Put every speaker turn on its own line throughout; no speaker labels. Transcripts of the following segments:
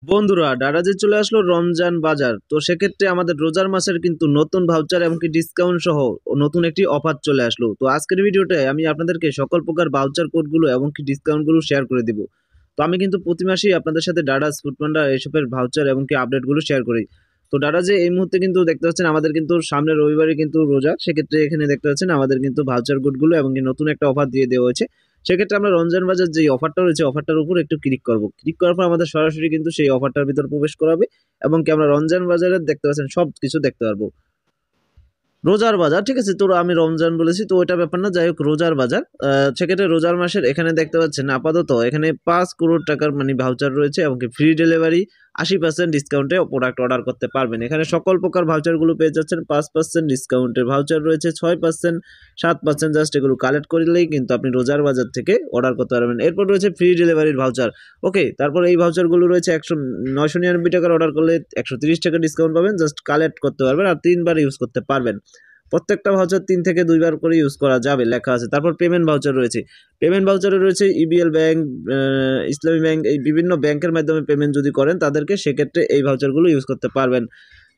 বন্ধুরা দারাজে চলে আসলো রমজান বাজার। তো সেক্ষেত্রে আমাদের রোজার মাসের কিন্তু নতুন ভাউচার এমনকি ডিসকাউন্ট সহ নতুন একটি অফার চলে আসলো। তো আজকের ভিডিওটায় আমি আপনাদেরকে সকল প্রকার ভাউচার কোডগুলো এমনকি ডিসকাউন্টগুলো শেয়ার করে দিব। তো আমি কিন্তু প্রতি মাসেই আপনাদের সাথে ডারাজ ফুডপান্ডা এসবের ভাউচার এমনকি আপডেটগুলো শেয়ার করি। তো ডারাজে এই মুহূর্তে কিন্তু দেখতে পাচ্ছেন আমাদের কিন্তু সামনের রবিবারে কিন্তু রোজা, সেক্ষেত্রে এখানে দেখতে পাচ্ছেন আমাদের কিন্তু ভাউচার কোডগুলো এমনকি নতুন একটা অফার দিয়ে দেওয়া হয়েছে। সেক্ষেত্রে আমরা রমজান বাজার যে অফারটা রয়েছে অফারটার উপর একটু ক্লিক করব। ক্লিক করার পর আমাদের সরাসরি কিন্তু সেই অফারটার ভিতর প্রবেশ করাবে এবং কি আমরা রমজান বাজারের দেখতে পাচ্ছেন সবকিছু দেখতে পারবো। রোজার বাজার, ঠিক আছে? তো আমি রমজান বলেছি, তো ওইটা ব্যাপার না, যাই হোক রোজার বাজার। সেক্ষেত্রে রোজার মাসের এখানে দেখতে পাচ্ছেন আপাতত এখানে 5 কোটি টাকার মানে ভাউচার রয়েছে এবং কি ফ্রি ডেলিভারি 80% ডিসকাউন্টে প্রোডাক্ট অর্ডার করতে পারবেন। এখানে সকল প্রকার ভাউচারগুলো পেয়ে যাচ্ছেন 5% ডিসকাউন্টের ভাউচার রয়েছে, 6%, 7%, জাস্ট এগুলো কালেক্ট করলেই কিন্তু আপনি রোজার বাজার থেকে অর্ডার করতে পারবেন। এরপর রয়েছে ফ্রি ডেলিভারির ভাউচার। ওকে, তারপর এই ভাউচারগুলো রয়েছে 999 টাকার অর্ডার করলে 130 টাকা ডিসকাউন্ট পাবেন, জাস্ট কালেক্ট করতে পারবেন আর 3 বার ইউজ করতে পারবেন। প্রত্যেকটা ভাউচার 3 থেকে 2 বার করে ইউজ করা যাবে লেখা আছে। তারপর পেমেন্ট ভাউচার রয়েছে। পেমেন্ট ভাউচারে রয়েছে ইবিএল ব্যাংক, ইসলামী ব্যাংক, এই বিভিন্ন ব্যাংকের মাধ্যমে পেমেন্ট যদি করেন তাদেরকে সেক্ষেত্রে এই ভাউচারগুলো ইউজ করতে পারবেন।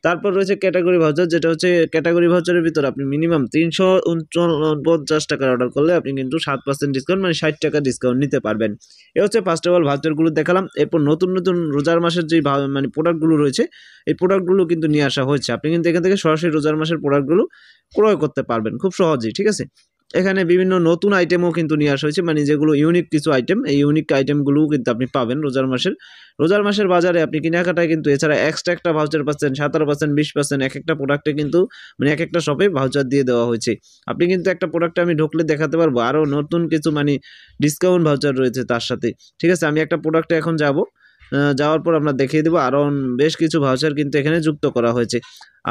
তারপর রয়েছে ক্যাটাগরি ভাউচার, যেটা হচ্ছে ক্যাটাগরি ভাউচারের ভিতর আপনি মিনিমাম 349 টাকার অর্ডার করলে আপনি কিন্তু 7% ডিসকাউন্ট মানে 60 টাকা ডিসকাউন্ট নিতে পারবেন। এ হচ্ছে ফার্স্ট অফ অল ভাউচারগুলো দেখালাম। এরপর নতুন নতুন রোজার মাসের যে মানে প্রোডাক্টগুলো রয়েছে এই প্রোডাক্টগুলো কিন্তু নিয়ে আসা হয়েছে। আপনি কিন্তু এখান থেকে সরাসরি রোজার মাসের প্রোডাক্টগুলো ক্রয় করতে পারবেন খুব সহজেই, ঠিক আছে? এখানে বিভিন্ন নতুন আইটেমও কিন্তু নিয়ে আসা হয়েছে, মানে যেগুলো ইউনিক কিছু আইটেম, এই ইউনিক আইটেমগুলোও কিন্তু আপনি পাবেন রোজার মাসের বাজারে। আপনি কেনাকাটায় কিন্তু এছাড়া এক্সট্রা একটা ভাউচার পাচ্ছেন, 17%, 20%, এক একটা প্রোডাক্টে কিন্তু মানে এক একটা শপে ভাউচার দিয়ে দেওয়া হয়েছে। আপনি কিন্তু একটা প্রোডাক্টে আমি ঢুকলে দেখাতে পারবো আরও নতুন কিছু মানে ডিসকাউন্ট ভাউচার রয়েছে তার সাথে, ঠিক আছে? আমি একটা প্রোডাক্টে এখন যাব, যাওয়ার পর আমরা দেখিয়ে দেবো আরও বেশ কিছু ভাউচার কিন্তু এখানে যুক্ত করা হয়েছে।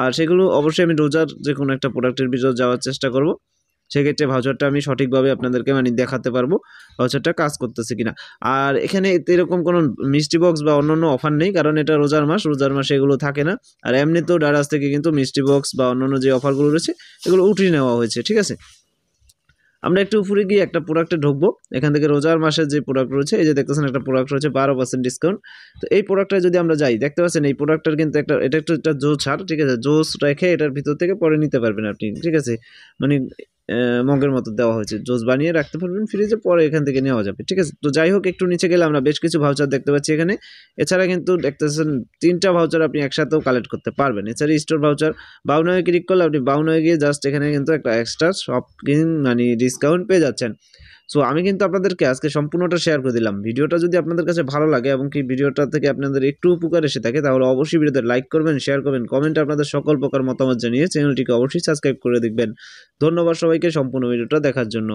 আর সেগুলো অবশ্যই আমি রোজার যে কোনো একটা প্রোডাক্টের ভিতর যাওয়ার চেষ্টা করব। সেক্ষেত্রে ভাউচারটা আমি সঠিকভাবে আপনাদেরকে মানে দেখাতে পারবো ভাউচারটা কাজ করতেছে কিনা। আর এখানে এরকম কোনো মিষ্টি বক্স বা অন্যান্য অফার নেই, কারণ এটা রোজার মাসে এগুলো থাকে না। আর এমনিতেও ডারাজ থেকে কিন্তু মিষ্টি বক্স বা অন্যান্য যে অফারগুলো রয়েছে এগুলো উঠিয়ে নেওয়া হয়েছে, ঠিক আছে? আমরা একটু উপরে গিয়ে একটা প্রোডাক্টে ঢুকবো। এখান থেকে রোজার মাসের যে প্রোডাক্ট রয়েছে, এই যে দেখতেছেন একটা প্রোডাক্ট রয়েছে 12% ডিসকাউন্ট। তো এই প্রোডাক্টটা যদি আমরা যাই, দেখতে পাচ্ছেন এই প্রোডাক্টটার কিন্তু এটা একটা জোস ছাড়, ঠিক আছে? জোস রেখে এটার ভিতর থেকে পরে নিতে পারবেন আপনি, ঠিক আছে? মানে মগের মতো দেওয়া হয়েছে, জোস বানিয়ে রাখতে পারবেন ফ্রিজে, পরে এখান থেকে নেওয়া যাবে, ঠিক আছে? তো যাই হোক, একটু নিচে গেলে আমরা বেশ কিছু ভাউচার দেখতে পাচ্ছি এখানে। এছাড়া কিন্তু দেখতেছেন 3টা ভাউচার আপনি একসাথেও কালেক্ট করতে পারবেন। এছাড়া স্টোর ভাউচার, বাউনয়ে ক্লিক করলে আপনি বাউনয়ে গিয়ে জাস্ট এখানে কিন্তু একটা এক্সট্রা শপিং মানে ডিসকাউন্ট পেয়ে যাচ্ছেন। সো আমি কিন্তু আপনাদেরকে আজকে সম্পূর্ণটা শেয়ার করে দিলাম। ভিডিওটা যদি আপনাদের কাছে ভালো লাগে এবং কি ভিডিওটা থেকে আপনাদের একটু উপকার এসে থাকে, তাহলে অবশ্যই ভিডিওতে লাইক করবেন, শেয়ার করবেন, কমেন্টে আপনাদের সকল প্রকার মতামত জানিয়ে চ্যানেলটিকে অবশ্যই সাবস্ক্রাইব করে দেখবেন। ধন্যবাদ সবাইকে সম্পূর্ণ ভিডিওটা দেখার জন্য।